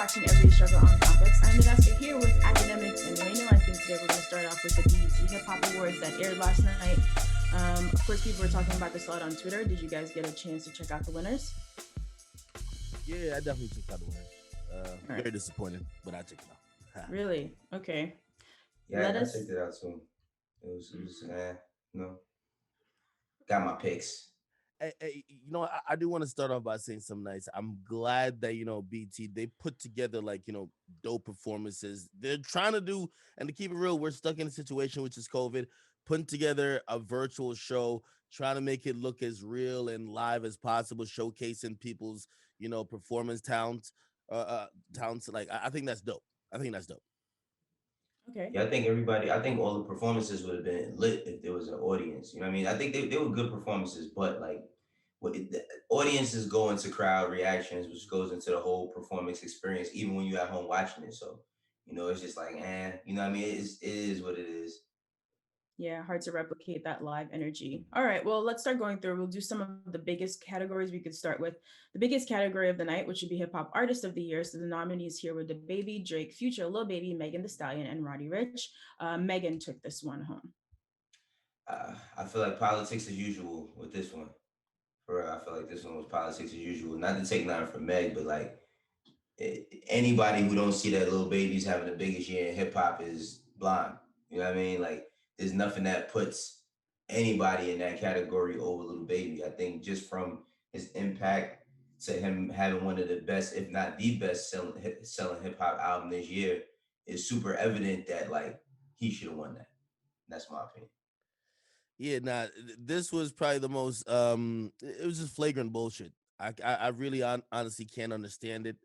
watching Every Struggle on Complex. I'm Nadeska here with Akademiks and Wayno. I think today we're going to start off with the BET Hip Hop Awards that aired last night. Of course, people were talking about this a lot on Twitter. Did you guys get a chance to check out the winners? Yeah, I definitely checked out the winners. Right. Very disappointed, but I checked it out. Really? Okay. Yeah, I checked it out too. It was got my picks. Hey, I do want to start off by saying something nice. I'm glad that BT they put together dope performances. They're trying to do, and to keep it real, we're stuck in a situation which is COVID. Putting together a virtual show, trying to make it look as real and live as possible, showcasing people's performance talents. Like I think that's dope. Okay. Yeah, I think all the performances would have been lit if there was an audience. You know what I mean? I think they were good performances, but like the audiences go into crowd reactions, which goes into the whole performance experience, even when you're at home watching it. So, it's just like, you know what I mean? It is what it is. Yeah, hard to replicate that live energy. All right, well, let's start going through. We'll do some of the biggest categories we could start with. The biggest category of the night, which would be Hip Hop Artist of the Year. So the nominees here were DaBaby, Drake, Future, Lil Baby, Megan Thee Stallion, and Roddy Ricch. Megan took this one home. I feel like politics as usual with this one. For real, I feel like this one was politics as usual. Not to take nothing from Meg, but like anybody who don't see that Lil Baby's having the biggest year in hip hop is blind. You know what I mean? Like there's nothing that puts anybody in that category over Lil Baby. I think just from his impact to him having one of the best, if not the best selling hip hop album this year, is super evident that like he should have won that. That's my opinion. Yeah, this was probably the most it was just flagrant bullshit. I really honestly can't understand it.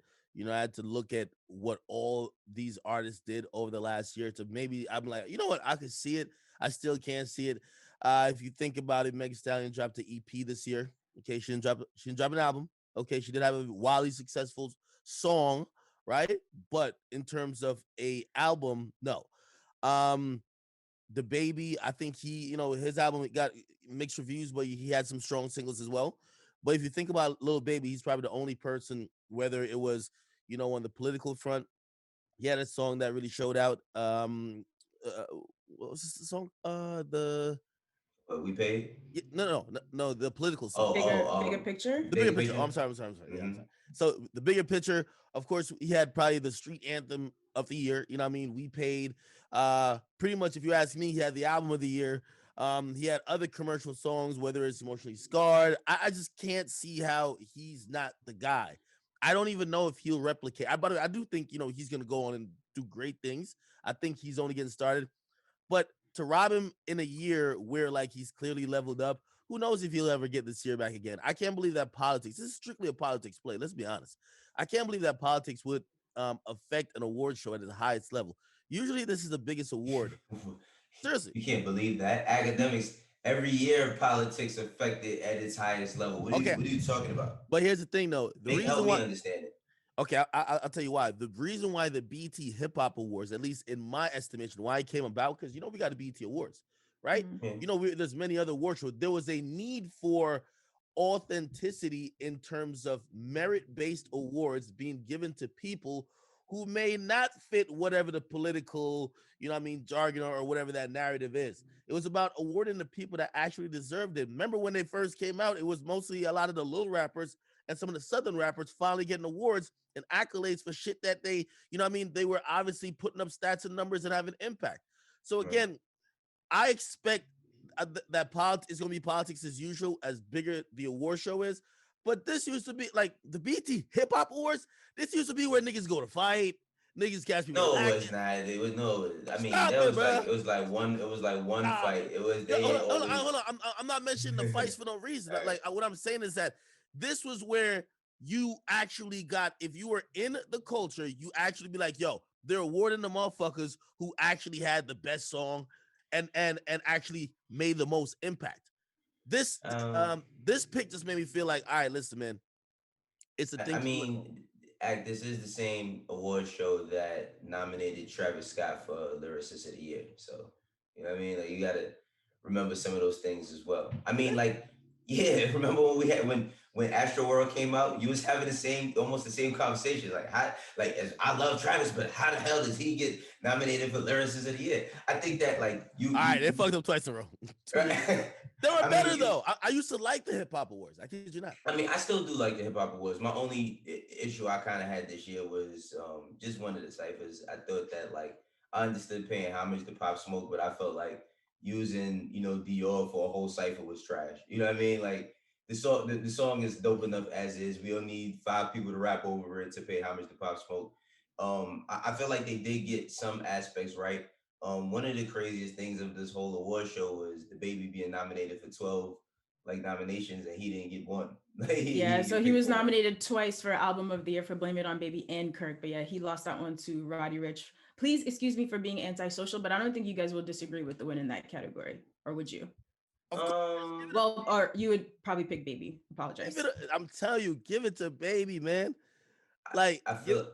I had to look at what all these artists did over the last year to maybe I'm like, you know what, I could see it. I still can't see it. If you think about it, Megan Thee Stallion dropped an EP this year. Okay, she didn't drop an album. Okay, she did have a wildly successful song, right? But in terms of a album, no. DaBaby, I think his album got mixed reviews, but he had some strong singles as well. But if you think about Lil Baby, he's probably the only person, whether it was, on the political front, he had a song that really showed out. What was this song? The What we paid? no, the political Oh, song. Bigger picture. The bigger picture. Oh, I'm sorry. Mm-hmm. Yeah, I'm sorry. So the bigger picture, of course, he had probably the street anthem of the year. You know what I mean? We paid. Pretty much, if you ask me, he had the album of the year. He had other commercial songs, whether it's Emotionally Scarred. I just can't see how he's not the guy. I don't even know if he'll replicate. But I do think he's gonna go on and do great things. I think he's only getting started. But to rob him in a year where like he's clearly leveled up, who knows if he'll ever get this year back again? I can't believe that politics. This is strictly a politics play. Let's be honest. I can't believe that politics would affect an award show at its highest level. Usually, this is the biggest award. Seriously, you can't believe that. Akademiks every year politics affected at its highest level. What are you talking about? But here's the thing, though. The reason why understand it. Okay, I'll tell you why. The reason why the BET Hip Hop Awards, at least in my estimation, why it came about, because we got the BET Awards, right? Mm-hmm. There's many other award shows. There was a need for authenticity in terms of merit-based awards being given to people who may not fit whatever the political, jargon or whatever that narrative is. It was about awarding the people that actually deserved it. Remember when they first came out, it was mostly a lot of the little rappers and some of the Southern rappers finally getting awards and accolades for shit that they were obviously putting up stats and numbers and having impact. So again, I expect that politics is going to be politics as usual, as bigger the award show is. But this used to be like the BET Hip Hop Awards. This used to be where niggas go to fight, niggas catch people. No, it was not. It was no. I mean, it was like one. It was like one fight. It was. Hold on. I'm not mentioning the fights for no reason. Right. Like what I'm saying is that this was where you actually got, if you were in the culture, you actually be like, yo, they're awarding the motherfuckers who actually had the best song and actually made the most impact. This pick just made me feel like, all right, listen, man, it's a thing. I mean, this is the same award show that nominated Travis Scott for Lyricist of the Year. So, you know what I mean? Like, you got to remember some of those things as well. I mean, like, yeah, remember when when Astro World came out, you was having almost the same conversation. Like, how, like, as I love Travis, but how the hell does he get nominated for Lyricist of the Year? I think that, like, all right, they fucked up twice in a row. They were better though. I used to like the hip hop awards. I kid you not. I mean, I still do like the hip hop awards. My only issue I kind of had this year was just one of the ciphers. I thought that, like, I understood paying homage to Pop Smoke, but I felt like using, Dior for a whole cipher was trash. You know what I mean? Like, the song is dope enough as is. We don't need 5 people to rap over it to pay homage to Pop Smoke. I feel like they did get some aspects right. One of the craziest things of this whole award show was DaBaby being nominated for 12 like nominations and he didn't get one. So he was nominated twice for Album of the Year for Blame It on Baby and Kirk, but yeah, he lost that one to Roddy Ricch. Please excuse me for being antisocial, but I don't think you guys will disagree with the win in that category, or would you? Well, or you would probably pick Baby. Apologize. I'm telling you, give it to Baby, man. Like, I feel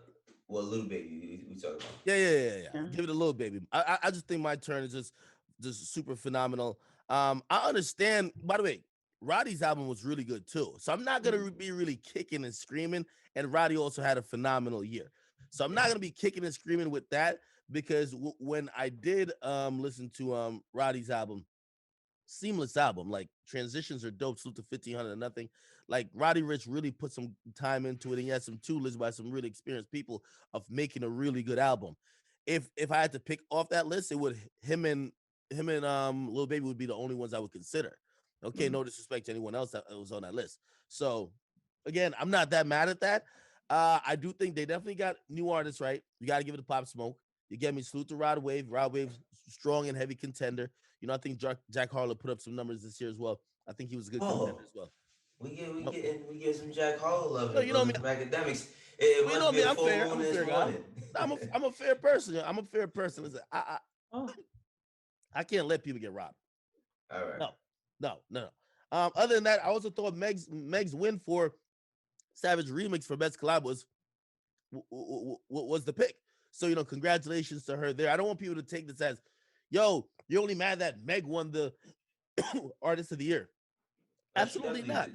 Lil Baby. We talking about. Yeah. Give it a Lil Baby. I just think my turn is just super phenomenal. I understand. By the way, Roddy's album was really good too, so I'm not gonna be really kicking and screaming. And Roddy also had a phenomenal year, so I'm not gonna be kicking and screaming with that because when I did listen to Roddy's album, seamless album, like transitions are dope. Salute to 1500 and nothing. Like Roddy Ricch really put some time into it, and he had some tools by some really experienced people of making a really good album. If I had to pick off that list, it would him and Lil Baby would be the only ones I would consider. Okay, no disrespect to anyone else that was on that list. So again, I'm not that mad at that. I do think they definitely got new artists right. You got to give it to Pop Smoke. You get me? Salute to Rod Wave. Rod Wave's strong and heavy contender. I think Jack Harlow put up some numbers this year as well. I think he was a good contender as well. We get some Jack Harlow love. No, you know me. Academics. You know me. I'm fair. I'm a fair guy. I'm a fair person. I'm a fair person. Listen, I can't let people get robbed. All right. No. Other than that, I also thought Meg's win for Savage Remix for Best Collab was the pick. So, congratulations to her there. I don't want people to take this as, yo, you're only mad that Meg won the Artist of the Year. Absolutely not.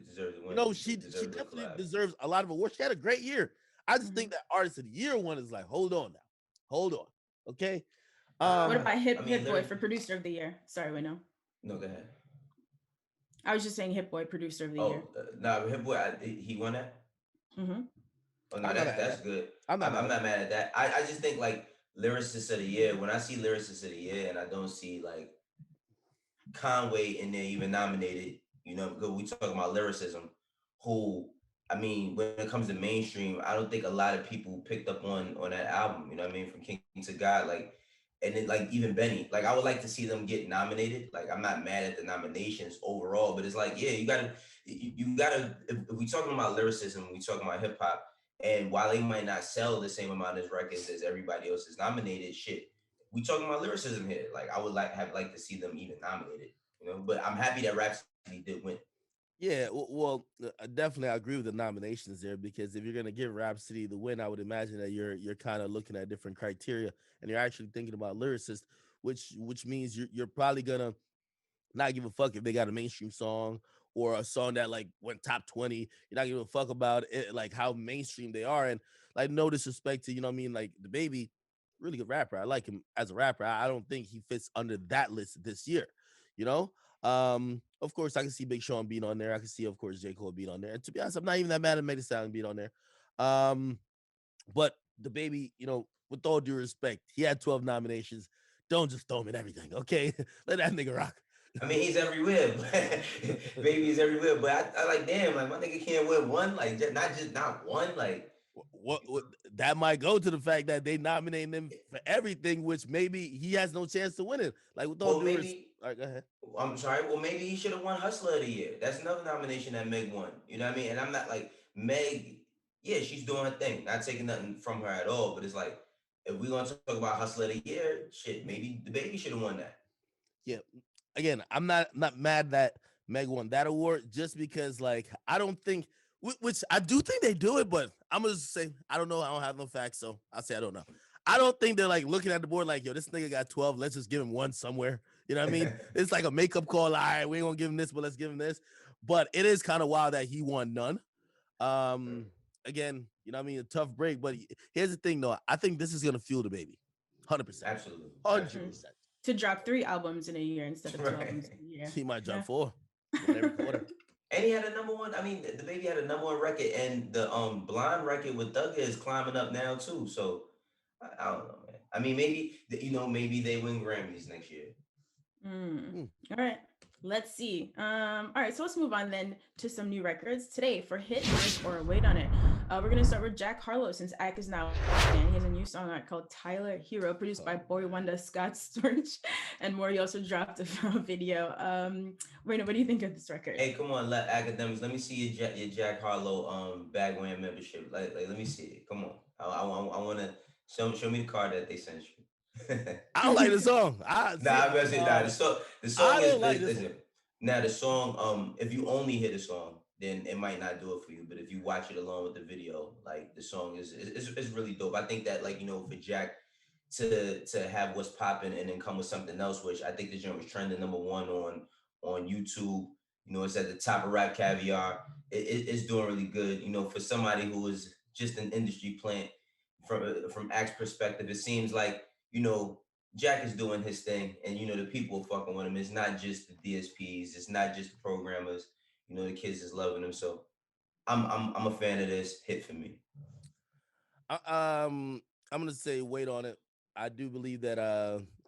She definitely deserves a lot of awards. She had a great year. I just think that Artist of the Year one is like, hold on. Okay. What about Hit Boy for Producer of the Year? Sorry, Wayno. No, go ahead. I was just saying Hit Boy Producer of the Year. No, Hit Boy, he won that? Mm-hmm. Oh, no, that's good. I'm not mad at that. I just think, like, Lyricist of the Year, when I see Lyricist of the Year and I don't see, like, Conway in there even nominated, because we talking about lyricism, who, I mean, when it comes to mainstream, I don't think a lot of people picked up on that album, you know what I mean, from King to God, like, and then, like, even Benny, like, I would like to see them get nominated. Like, I'm not mad at the nominations overall, but it's like, yeah, you gotta, if we talking about lyricism, we talking about hip hop, and while they might not sell the same amount of records as everybody else is nominated, we talking about lyricism here. Like, I would like to see them even nominated, but I'm happy that Rhapsody did win. Yeah, well, definitely I agree with the nominations there, because if you're gonna give Rhapsody the win, I would imagine that you're kind of looking at different criteria and you're actually thinking about lyricists, which means you're probably gonna not give a fuck if they got a mainstream song or a song that like went top 20. You're not giving a fuck about it, like how mainstream they are. And like, no disrespect to, like DaBaby, really good rapper. I like him as a rapper. I don't think he fits under that list this year, Of course, I can see Big Sean being on there. I can see, of course, J. Cole being on there. And to be honest, I'm not even that mad at Megan Thee Stallion being on there. But DaBaby, with all due respect, he had 12 nominations. Don't just throw him in everything, okay? Let that nigga rock. I mean, he's everywhere. Baby's everywhere. But I like, damn, like, my nigga can't win one. Like, not one. Like, what that might go to the fact that they nominate him for everything, which maybe he has no chance to win it. Like, with all due respect. All right, go ahead. I'm sorry. Well, maybe he should have won Hustler of the Year. That's another nomination that Meg won. You know what I mean? And I'm not like, Meg, yeah, she's doing her thing. Not taking nothing from her at all. But it's like, if we're going to talk about Hustler of the Year, maybe DaBaby should have won that. Yeah. Again, I'm not mad that Meg won that award, just because, like, I don't think, which I do think they do it, but I'm gonna say I don't know. I don't have no facts, so I'll say I don't know. I don't think they're like looking at the board like, yo, this nigga got 12. Let's just give him one somewhere. You know what I mean? It's like a makeup call. All right, we ain't gonna give him this, but let's give him this. but it is kind of wild that he won none. Again, you know what I mean, a tough break, but here's the thing though. I think this is gonna fuel DaBaby. 100%. Absolutely. 100%. To drop 3 albums in a year instead of 2 albums in a year. He might drop 4. One every quarter. And he had a #1. I mean, DaBaby had a #1 record, and the Blonde record with Thugger is climbing up now too. So I don't know, man. I mean, maybe maybe they win Grammys next year. All right. Let's see. All right, so let's move on then to some new records. Today for Hit, Miss, or Wait on It. We're going to start with Jack Harlow, since Ak is now and he has a new song out called Tyler Herro, produced by Boy Wonder, Scott Storch, and more. He also dropped a video. Wayno, what do you think of this record? Hey, come on, Akademiks. Let me see your Jack Harlow Bagwand membership. Like, let me see it. Come on. I want to show me the card that they sent you. I don't like the song. The song is listen. Now the song, if you only hear the song, then it might not do it for you. But if you watch it along with the video, like the song is really dope. I think that, like, you know, for Jack to have What's Poppin' and then come with something else, which I think the joint was trending #1 on YouTube. You know, it's at the top of Rap Caviar. It's doing really good. You know, for somebody who is just an industry plant, from Ak's perspective, it seems like, you know, Jack is doing his thing, and you know the people are fucking with him. It's not just the DSPs, it's not just the programmers. You know, the kids is loving him. So I'm a fan of this. Hit for me. I'm gonna say wait on it. I do believe that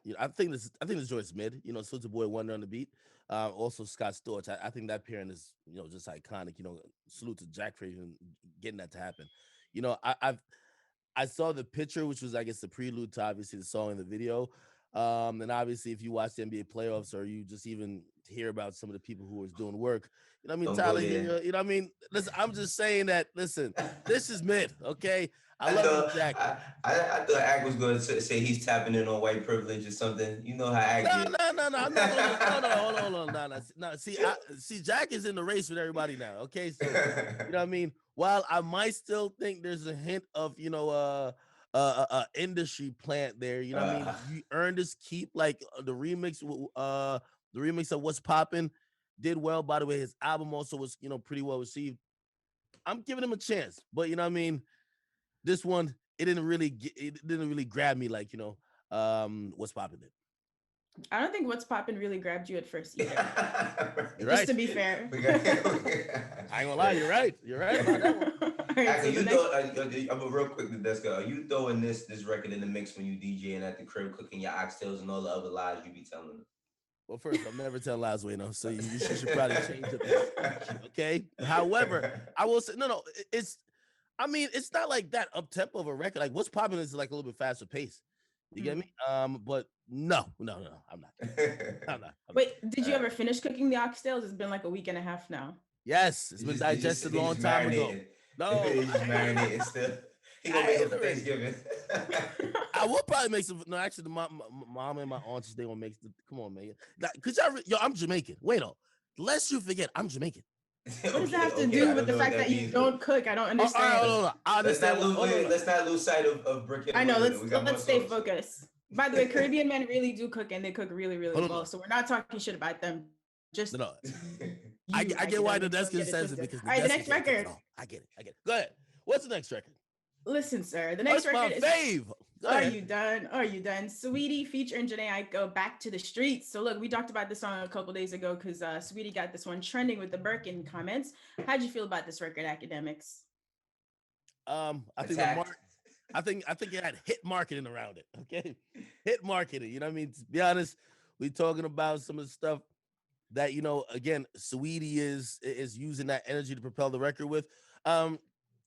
you know, I think this joint's mid. You know, Soulja Boy Wonder on the beat. Also Scott Storch. I think that pairing is, you know, just iconic. You know, salute to Jack for even getting that to happen. You know, I saw the picture, which was, I guess, the prelude to obviously the song and the video. And obviously, if you watch the NBA playoffs or you just even hear about some of the people who was doing work, you know what I mean, Tyler, you know what I mean? Listen, I'm just saying that, listen, this is mid, okay? I love you, Jack. I thought Ak was going to say he's tapping in on white privilege or something. You know how Ak No, I'm not gonna, no. See, Jack is in the race with everybody now, okay? So, you know what I mean? While I might still think there's a hint of, you know, industry plant there, you know what I mean? You earned his keep, like the remix of What's Poppin' did well. By the way, his album also was, you know, pretty well received. I'm giving him a chance, but you know what I mean? This one, it didn't really grab me like, you know, What's Poppin' did. I don't think What's Poppin' really grabbed you at first either. You're right. Just to be fair. I ain't gonna lie, you're right. You're right about that one. Right, I'm a real quick, Nadeska. Are you throwing this record in the mix when you DJing at the crib, cooking your oxtails and all the other lies you be telling them? Well, first, I'm never telling lies, Wayno, so you should probably change it. Okay. However, I will say, no, it's not like that up tempo of a record. Like What's Poppin' is like a little bit faster pace. You get me? But no, I'm not. Wait, did you ever finish cooking the oxtails? It's been like a week and a half now. Yes, it's been digested a long time ago. No, he's marinating still. He gonna make it for Thanksgiving. I will probably make some. No, actually, my mom and my aunts, they gonna make. Come on, man. Cause I'm Jamaican. Wait, lest you forget, I'm Jamaican. What does that have to do with the fact that you don't cook? I don't understand. Let's not lose sight of Brick. I know. Let's stay focused. By the way, Caribbean men really do cook, and they cook really, really well. So we're not talking shit about them. Just no. I get why Nadeska says it because. All right, the next record. I get it. Go ahead. What's the next record? Listen, sir. The next record is. Fave. Are you done? Saweetie featuring Jhene Aiko, Back to the Streets. So look, we talked about this song a couple days ago because Saweetie got this one trending with the Birkin comments. How'd you feel about this record, Akademiks? I think it had hit marketing around it. Okay, hit marketing. You know what I mean? To be honest, we talking about some of the stuff that, you know, again, Saweetie is using that energy to propel the record with. The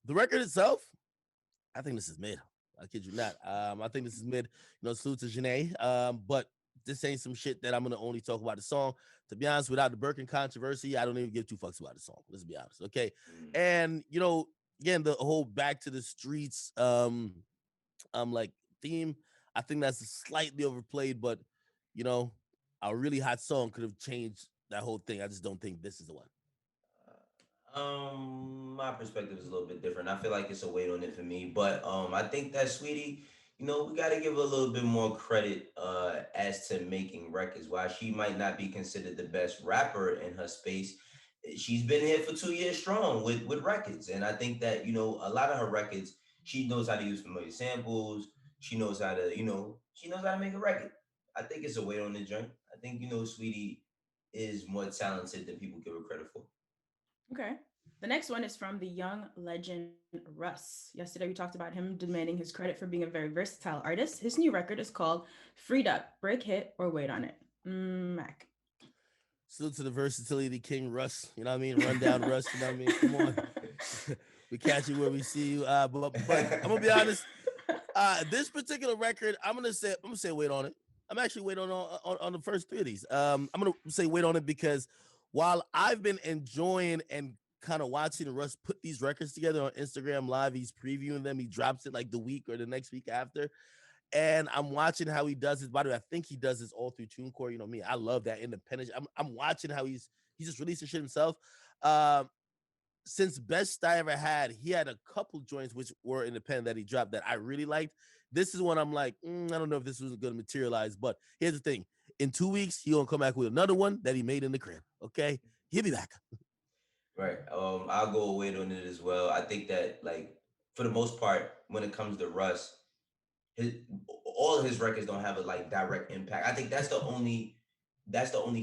record itself, I think this is mid. I kid you not. I think this is mid. You know, salute to Jhene. But this ain't some shit that I'm gonna only talk about the song. To be honest, without the Birkin controversy, I don't even give 2 fucks about the song. Let's be honest, okay? And you know, again, the whole back to the streets, like theme, I think that's slightly overplayed. But you know, a really hot song could have changed that whole thing. I just don't think this is the one. My perspective is a little bit different. I feel like it's a wait on it for me, but I think that Saweetie, you know, we got to give her a little bit more credit as to making records. While she might not be considered the best rapper in her space, she's been here for 2 years strong with records. And I think that, a lot of her records, she knows how to use familiar samples. She knows how to, she knows how to make a record. I think it's a weight on the joint. I think, Saweetie is more talented than people give her credit for. Okay. The next one is from the young legend Russ. Yesterday, we talked about him demanding his credit for being a very versatile artist. His new record is called Freed Up, Break Hit, or Wait on It. Mac. Salute to the versatility king, Russ. You know what I mean? Run down, Russ. You know what I mean? Come on. We catch you where we see you. But I'm gonna be honest. This particular record, I'm gonna say wait on it. I'm actually waiting on the first three of these. I'm gonna say wait on it because while I've been enjoying and kind of watching Russ put these records together on Instagram Live, he's previewing them. He drops it like the week or the next week after. And I'm watching how he does this. By the way, I think he does this all through TuneCore. You know me, I love that independence. I'm watching how he's just releasing shit himself. Since Best I Ever Had, he had a couple joints which were independent that he dropped that I really liked. This is one I'm like, I don't know if this was going to materialize. But here's the thing: in 2 weeks, he gonna come back with another one that he made in the crib. Okay, he'll be back. Right. I'll go away on it as well. I think that, like, for the most part, when it comes to Russ, his all of his records don't have a like direct impact. I think that's the only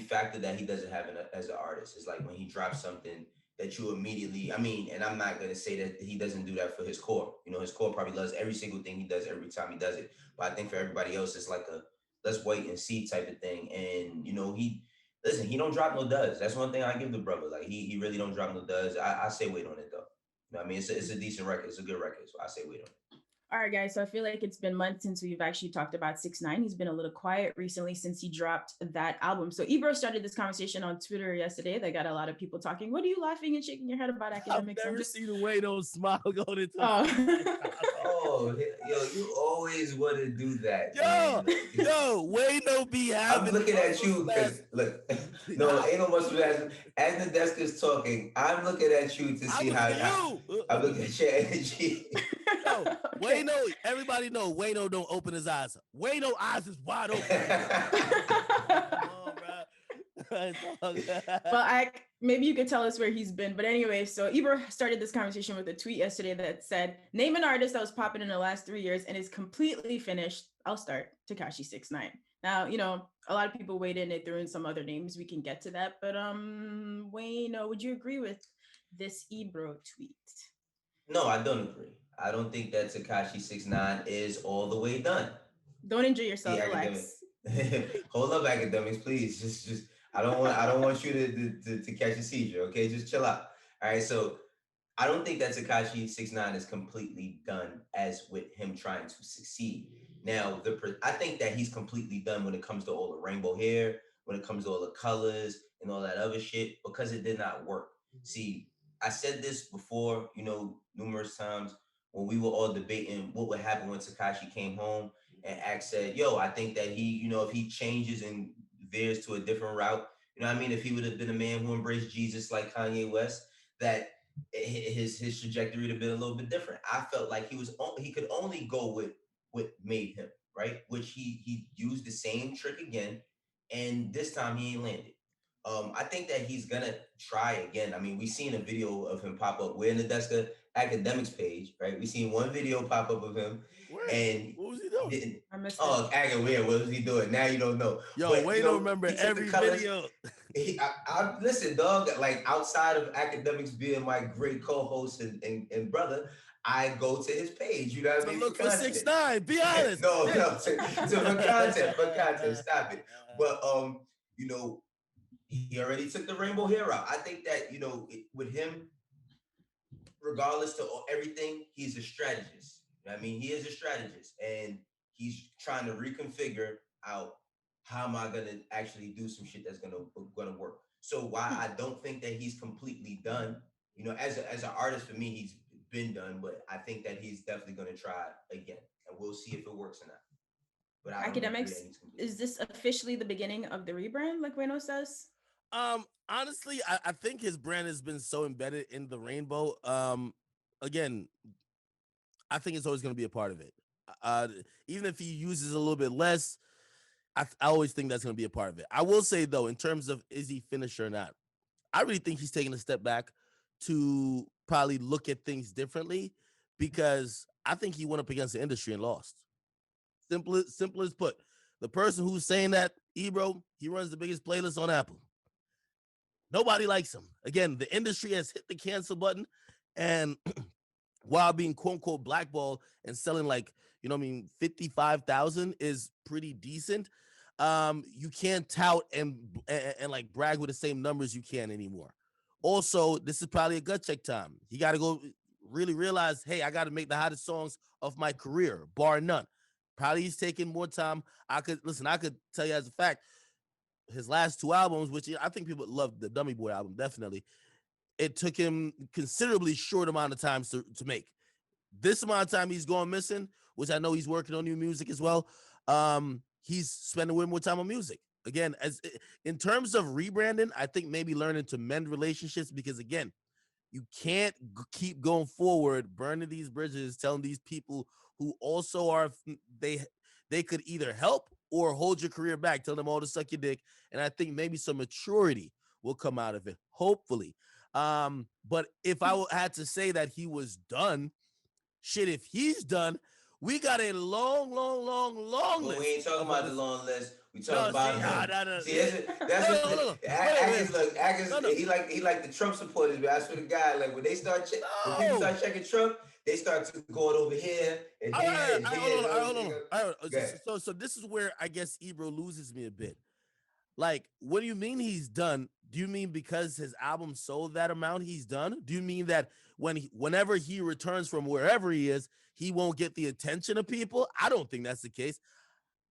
factor that he doesn't have as an artist, is like when he drops something that you immediately, I mean, and I'm not gonna say that he doesn't do that for his core. His core probably loves every single thing he does every time he does it. But I think for everybody else, it's like a let's wait and see type of thing. And he don't drop no duds. That's one thing I give the brother. Like he really don't drop no duds. I say wait on it though. You know what I mean? It's a decent record. It's a good record. So I say wait on it. All right, guys. So I feel like it's been months since we've actually talked about 6ix9ine. He's been a little quiet recently since he dropped that album. So Ebro started this conversation on Twitter yesterday. That got a lot of people talking. What are you laughing and shaking your head about, Akademiks? I've never seen Wayno smile going into. Oh, yo, you always want to do that. Yo, Wayno be having. I'm looking at you because look, no, ain't no muscle mass. As Nadeska is talking, I'm looking at you to see how I'm looking at your energy. Yo, Wayno, everybody know Wayno don't open his eyes. Wayno eyes is wide open. Come on, bro. Well, maybe you could tell us where he's been. But anyway, so Ebro started this conversation with a tweet yesterday that said, name an artist that was popping in the last 3 years and is completely finished. I'll start. Tekashi 6ix9ine. Now, a lot of people weighed in, they threw in some other names. We can get to that. But Wayno, would you agree with this Ebro tweet? No, I don't agree. I don't think that Tekashi 6ix9ine is all the way done. Don't injure yourself, relax. Hold up, Akademiks, please. Just I don't want you to catch a seizure, okay? Just chill out. All right, so I don't think that Tekashi 6ix9ine is completely done as with him trying to succeed. Now, I think that he's completely done when it comes to all the rainbow hair, when it comes to all the colors and all that other shit, because it did not work. See, I said this before, numerous times when we were all debating what would happen when Tekashi came home and Axe said, yo, I think that he, if he changes and veers to a different route, if he would have been a man who embraced Jesus like Kanye West, that his trajectory would have been a little bit different. I felt like he could only go with what made him, right? Which he used the same trick again, and this time he ain't landed. I think that he's gonna try again. I mean, we seen a video of him pop up. We're in the Nadeska Akademiks page, right? We seen one video pop up of him. Where? And what was he doing? What was he doing? Now you don't know. Yo, Wayne don't remember every video. I listen, dog. Like outside of Akademiks being my great co-host and brother, I go to his page. You know what I mean? Look for 6ix9ine. Be honest. No. For content. Stop it. But he already took the rainbow hair out. I think that with him, regardless to everything, he's a strategist. You know what I mean? He is a strategist, and he's trying to reconfigure out how am I gonna actually do some shit that's gonna work. So while I don't think that he's completely done, as an artist, for me, he's been done, but I think that he's definitely gonna try again, and we'll see if it works or not. But Akademiks, is this officially the beginning of the rebrand, like Wayno says? Honestly, I think his brand has been so embedded in the rainbow. Again, I think it's always going to be a part of it. Even if he uses a little bit less, I always think that's going to be a part of it. I will say, though, in terms of is he finished or not, I really think he's taking a step back to probably look at things differently because I think he went up against the industry and lost. Simple as put. The person who's saying that, Ebro, he runs the biggest playlist on Apple. Nobody likes him. Again, the industry has hit the cancel button, and while being quote unquote blackballed and selling like, 55,000 is pretty decent. You can't tout and like brag with the same numbers you can anymore. Also, this is probably a gut check time. You got to go really realize, hey, I got to make the hottest songs of my career, bar none. Probably he's taking more time. I could tell you as a fact, his last two albums, which I think people love the Dummy Boy album, definitely. It took him considerably short amount of time to make. This amount of time he's going missing, which I know he's working on new music as well. He's spending way more time on music. Again, as in terms of rebranding, I think maybe learning to mend relationships because again, you can't keep going forward, burning these bridges, telling these people who also are they could either help or hold your career back, tell them all to suck your dick. And I think maybe some maturity will come out of it, hopefully. But if I had to say that he was done, shit, if he's done, we got a long list. We ain't talking about the long list. We talking about him. See, he like the Trump supporters, but I swear to God, like when people start checking Trump, they start to going over here and here and here. All right. So this is where I guess Ebro loses me a bit. Like, what do you mean he's done? Do you mean because his album sold that amount he's done? Do you mean that whenever he returns from wherever he is, he won't get the attention of people? I don't think that's the case.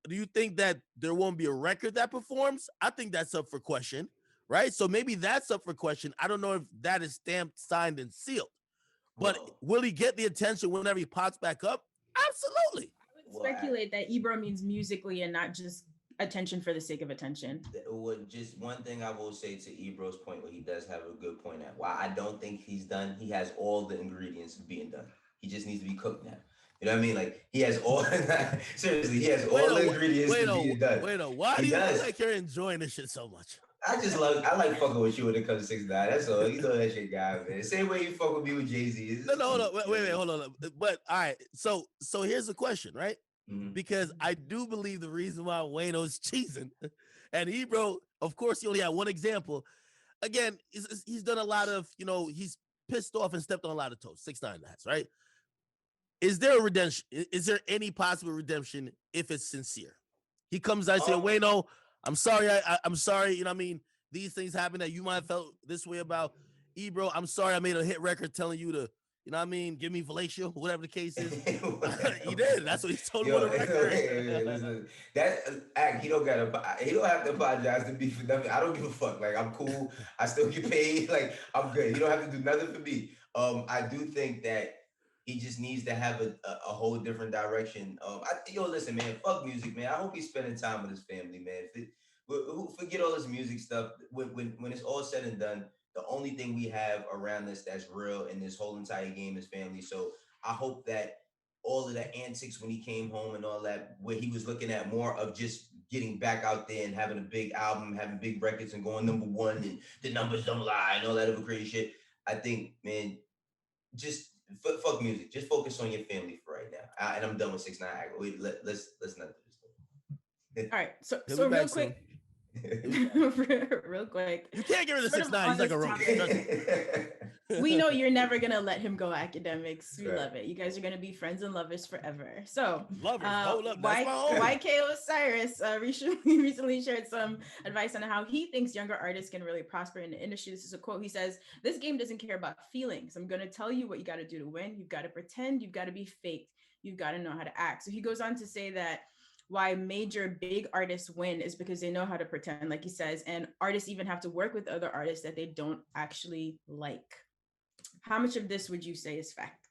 Do you think that there won't be a record that performs? I think that's up for question, right? So maybe that's up for question. I don't know if that is stamped, signed, and sealed. But will he get the attention whenever he pops back up? Absolutely. I would speculate that Ebro means musically and not just attention for the sake of attention. Just one thing I will say to Ebro's point, where he does have a good point at. Why I don't think he's done. He has all the ingredients of being done. He just needs to be cooked now. You know what I mean? Like he has all. Seriously, he has all the ingredients to be done. Why do you feel like you're enjoying this shit so much? I like fucking with you when it comes to 6ix9ine. That's all. You know that shit, guy, man. Same way you fuck with me with Jay-Z. No. Wait, hold on. But all right. So here's the question, right? Mm-hmm. Because I do believe the reason why Wayno's cheesing, and Ebro, of course, he only had one example. Again, he's done a lot of, he's pissed off and stepped on a lot of toes. 6ix9ine has, right? Is there a redemption? Is there any possible redemption if it's sincere? He comes out and says, Wayno, I'm sorry. I'm sorry. You know what I mean? These things happen that you might have felt this way about. Ebro, I'm sorry I made a hit record telling you to, you know what I mean? Give me fellatio, whatever the case is. He did. That's what he told me on the record. Listen, he don't have to apologize to me for nothing. I don't give a fuck. Like, I'm cool. I still get paid. Like, I'm good. You don't have to do nothing for me. I do think that he just needs to have a whole different direction. Listen, man, fuck music, man. I hope he's spending time with his family, man. Forget all this music stuff. When it's all said and done, the only thing we have around us that's real in this whole entire game is family. So I hope that all of the antics when he came home and all that, where he was looking at more of just getting back out there and having a big album, having big records and going number one and the numbers don't lie and all that other crazy shit. I think, man, just fuck music. Just focus on your family for right now. And I'm done with 6ix9ine. Wait, let's not do this. All right. So real quick. Real quick. You can't get rid of 6ix9ine. He's like a robot. We know you're never gonna let him go Akademiks. We love it. You guys are gonna be friends and lovers forever. So lovers. Hold up. YK Osiris recently shared some advice on how he thinks younger artists can really prosper in the industry. This is a quote. He says, "This game doesn't care about feelings. I'm gonna tell you what you gotta do to win. You've got to pretend, you've got to be fake, you've got to know how to act." So he goes on to say that why major big artists win is because they know how to pretend, like he says, and artists even have to work with other artists that they don't actually like. How much of this would you say is fact?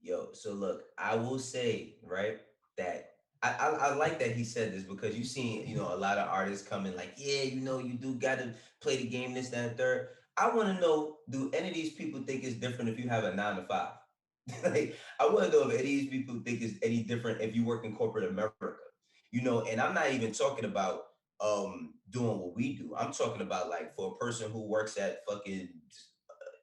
Yo, so look, I will say, right, that I like that he said this, because you've seen, a lot of artists coming like, yeah, you do got to play the game, this, that, and third. I want to know, do any of these people think it's different if you have a 9 to 5? Like, I want to know if any of these people think it's any different if you work in corporate America. And I'm not even talking about doing what we do. I'm talking about like for a person who works at fucking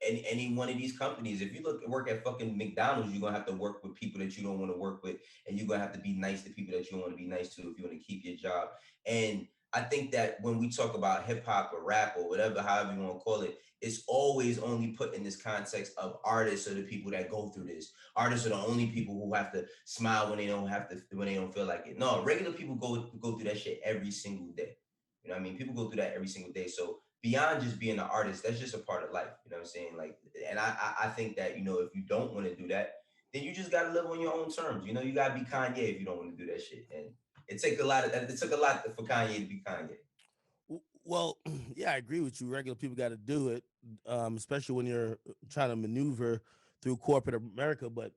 any one of these companies. If you work at fucking McDonald's, you're gonna have to work with people that you don't want to work with, and you're gonna have to be nice to people that you don't want to be nice to if you want to keep your job. And I think that when we talk about hip hop or rap or whatever, however you want to call it, it's always only put in this context of artists are the people that go through this. Artists are the only people who have to smile when they don't feel like it. No, regular people go through that shit every single day. You know what I mean? People go through that every single day. So beyond just being an artist, that's just a part of life. You know what I'm saying? Like, and I think that, you know, if you don't want to do that, then you just gotta live on your own terms. You know, you gotta be Kanye if you don't want to do that shit. And it took a lot for Kanye to be Kanye. Well, yeah, I agree with you. Regular people got to do it, especially when you're trying to maneuver through corporate America. But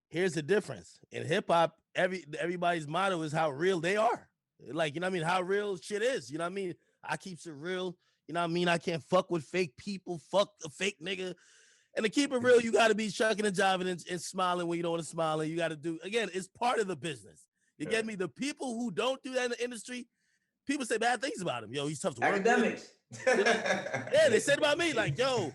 here's the difference in hip hop. Everybody's motto is how real they are. Like, you know what I mean? How real shit is. You know what I mean? I keeps it real. You know what I mean? I can't fuck with fake people. Fuck a fake nigga. And to keep it real, you got to be shucking and jiving and smiling when you don't want to smile. And you got to do, again, it's part of the business. You get me? The people who don't do that in the industry, people say bad things about him. Yo, he's tough to work Akademiks. with. Yeah, they said about me, like, yo,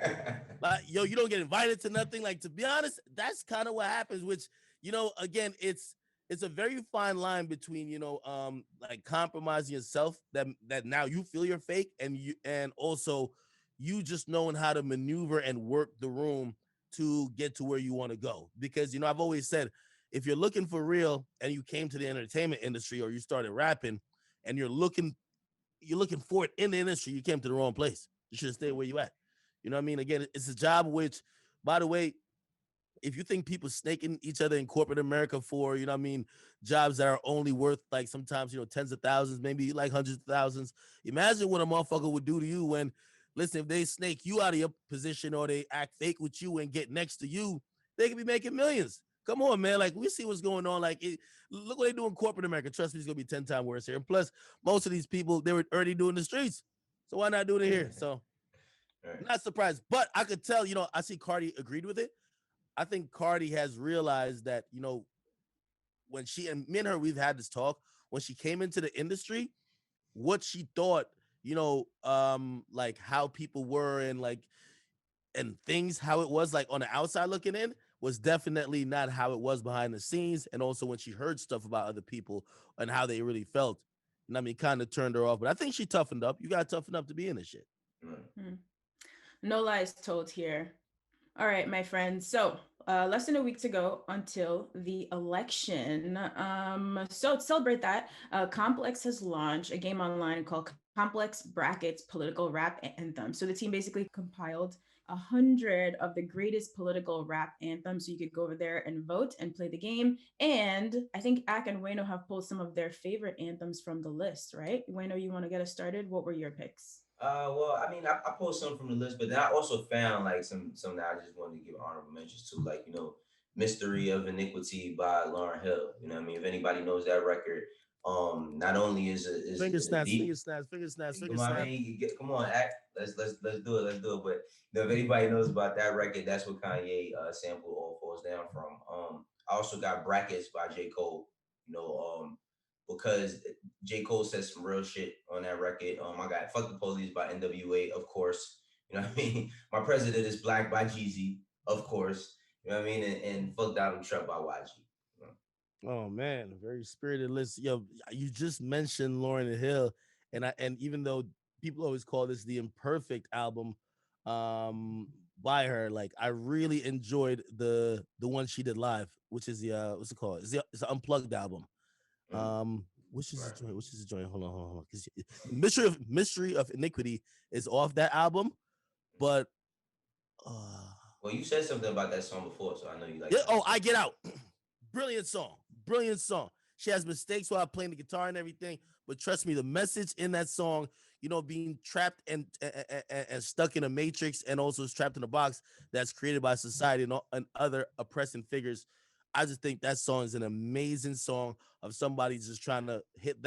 you don't get invited to nothing. Like, to be honest, that's kind of what happens, which, you know, again, it's a very fine line between, you know, like compromising yourself that now you feel you're fake, and also you just knowing how to maneuver and work the room to get to where you want to go. Because, you know, I've always said, if you're looking for real and you came to the entertainment industry or you started rapping and you're looking for it in the industry, you came to the wrong place. You should stay where you at. You know what I mean? Again, it's a job which, by the way, if you think people snaking each other in corporate America for, you know what I mean, jobs that are only worth like sometimes, you know, tens of thousands, maybe like hundreds of thousands, imagine what a motherfucker would do to you when, listen, if they snake you out of your position or they act fake with you and get next to you, they could be making millions. Come on, man. Like, we see what's going on. Like, look what they do in corporate America. Trust me, it's going to be 10 times worse here. And plus, most of these people, they were already doing the streets. So why not do it here? So, not surprised. But I could tell, you know, I see Cardi agreed with it. I think Cardi has realized that, you know, when she, and me and her, we've had this talk, when she came into the industry, what she thought, you know, like how people were and like, and things, how it was like on the outside looking in was definitely not how it was behind the scenes. And also when she heard stuff about other people and how they really felt, and I mean, kind of turned her off. But I think she toughened up. You got to toughen up to be in this shit. No lies told here. All right, my friends. So less than a week to go until the election. So to celebrate that, Complex has launched a game online called Complex Brackets Political Rap Anthem. So the team basically compiled 100 of the greatest political rap anthems. So you could go over there and vote and play the game. And I think Ak and Wayno have pulled some of their favorite anthems from the list, right? Wayno, you want to get us started? What were your picks? Well, I mean, I pulled some from the list, but then I also found like some that I just wanted to give honorable mentions to, like, you know, "Mystery of Iniquity" by Lauryn Hill. You know what I mean? If anybody knows that record, not only is Finger it a snaps, deep, finger snaps, finger snaps, finger come on, snaps. man, come on, act. Let's do it. Let's do it. But you know, if anybody knows about that record, that's what Kanye sampled "All Falls Down" from. I also got "Brackets" by J. Cole. You know, because J. Cole said some real shit on that record. I got "Fuck the Police" by NWA, of course. You know what I mean? "My President is Black" by Jeezy, of course. You know what I mean? And "Fuck Donald Trump" by YG. Oh man, a very spirited list. Yo, you just mentioned Lauryn Hill, and even though people always call this the imperfect album, by her, like I really enjoyed the one she did live, which is the what's it called? It's an unplugged album. Which is the joint? Which is the joint? Hold on. Because Mystery of Iniquity is off that album, but well, you said something about that song before, so I know you like. Yeah. Oh, I Get Out. Brilliant song. Brilliant song. She has mistakes while playing the guitar and everything, but trust me, the message in that song, you know, being trapped and stuck in a matrix, and also trapped in a box that's created by society and other oppressing figures. I just think that song is an amazing song of somebody just trying to hit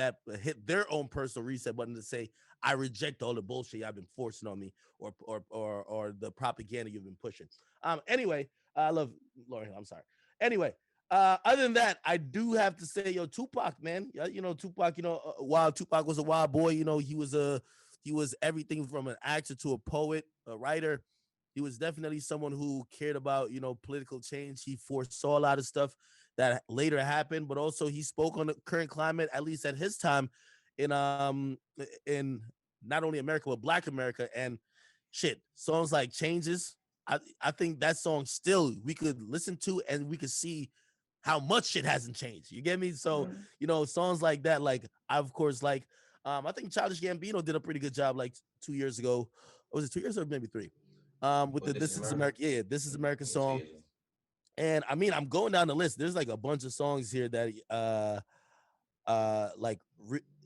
their own personal reset button to say, I reject all the bullshit y'all been forcing on me, or the propaganda you've been pushing. Anyway, I love Lauryn Hill. I'm sorry. Anyway, Other than that, I do have to say, yo, Tupac, man. Yeah, you know, Tupac. You know, while Tupac was a wild boy, you know, he was everything from an actor to a poet, a writer. He was definitely someone who cared about, you know, political change. He foresaw a lot of stuff that later happened, but also he spoke on the current climate, at least at his time, in not only America but Black America. And shit, songs like Changes. I think that song still we could listen to and we could see how much shit hasn't changed. You get me? So, Mm. you know, songs like that, like I of course like I think Childish Gambino did a pretty good job like 2 years ago. Was it 2 years or maybe three? With What the this This is Is America? America. Yeah, This Is America Yeah, 2 song. years ago. And I mean, I'm going down the list. There's like a bunch of songs here that like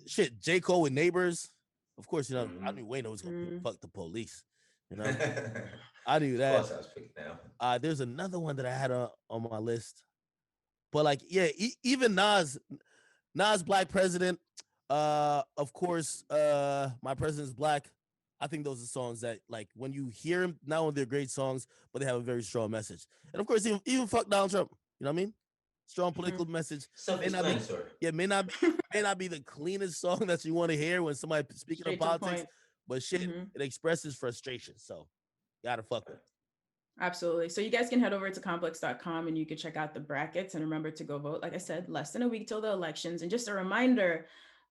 shit, J. Cole with Neighbors. Of course, you know, I knew Wayno was gonna pick Mm. fuck the police. You know, Of I knew that. course, I was picking now. There's another one that I had on my list. But like, yeah, even Nas Black President. Of course, My President's Black. I think those are songs that, like, when you hear them, not only they're great songs, but they have a very strong message. And of course, even fuck Donald Trump. You know what I mean? Strong political message. May not be, Self-explanatory. yeah, may not be the cleanest song that you want to hear when somebody speaking of Straight to the politics, point. but shit, Hmm. it expresses frustration. So, gotta fuck with. Absolutely. So you guys can head over to complex.com and you can check out the brackets and remember to go vote. Like I said, less than a week till the elections. And just a reminder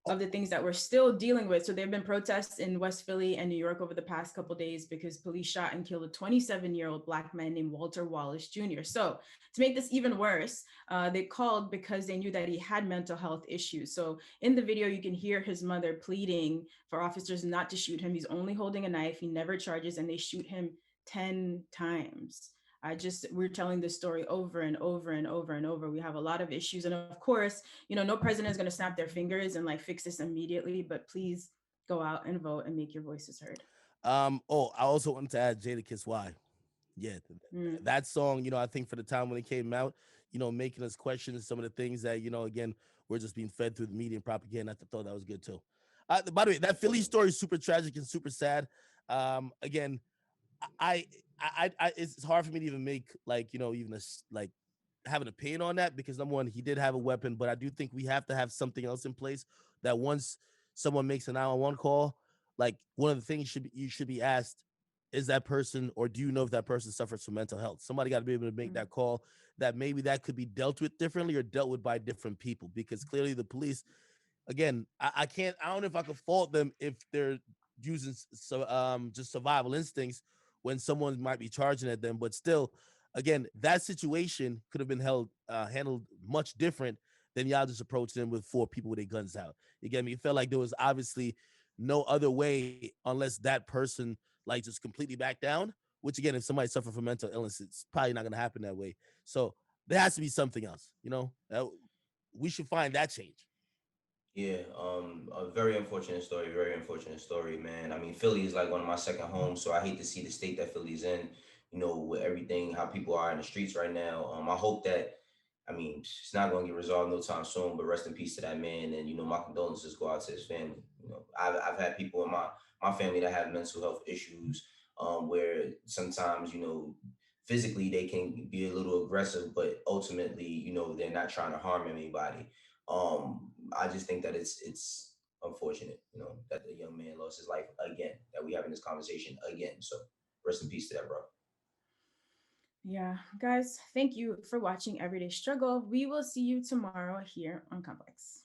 of the things that we're still dealing with. So there have been protests in West Philly and New York over the past couple of days because police shot and killed a 27-year-old Black man named Walter Wallace Jr. So to make this even worse, they called because they knew that he had mental health issues. So in the video, you can hear his mother pleading for officers not to shoot him. He's only holding a knife. He never charges, and they shoot him 10 times. We're telling this story over and over and over and over. We have a lot of issues. And of course, you know, no president is going to snap their fingers and like fix this immediately, but please go out and vote and make your voices heard. Oh, I also wanted to add Jada Kiss Y. Yeah, Mm. that song, you know, I think for the time when it came out, you know, making us question some of the things that, you know, again, we're just being fed through the media and propaganda. I thought that was good too. By the way, that Philly story is super tragic and super sad. Again, I, it's hard for me to even make like, you know, even like have an opinion on that because number one, he did have a weapon, but I do think we have to have something else in place that once someone makes an 911 call, like one of the things you should be asked is that person or do you know if that person suffers from mental health? Somebody got to be able to make that call that maybe that could be dealt with differently or dealt with by different people because clearly the police again, I don't know if I could fault them if they're using just survival instincts when someone might be charging at them, but still, again, that situation could have been handled much different than y'all just approached them with four people with their guns out. You get me? It felt like there was obviously no other way unless that person like just completely backed down. Which again, if somebody suffered from mental illness, it's probably not going to happen that way. So there has to be something else. You know, we should find that change. Yeah, a very unfortunate story. Very unfortunate story, man. I mean, Philly is like one of my second homes, so I hate to see the state that Philly's in. You know, with everything how people are in the streets right now. I hope that. I mean, it's not going to get resolved no time soon. But rest in peace to that man, and you know, my condolences go out to his family. You know, I've had people in my family that have mental health issues, where sometimes you know physically they can be a little aggressive, but ultimately, you know, they're not trying to harm anybody. I just think that it's unfortunate, you know, that the young man lost his life again. That we having this conversation again. So rest in peace to that, bro. Yeah, guys, thank you for watching Everyday Struggle. We will see you tomorrow here on Complex.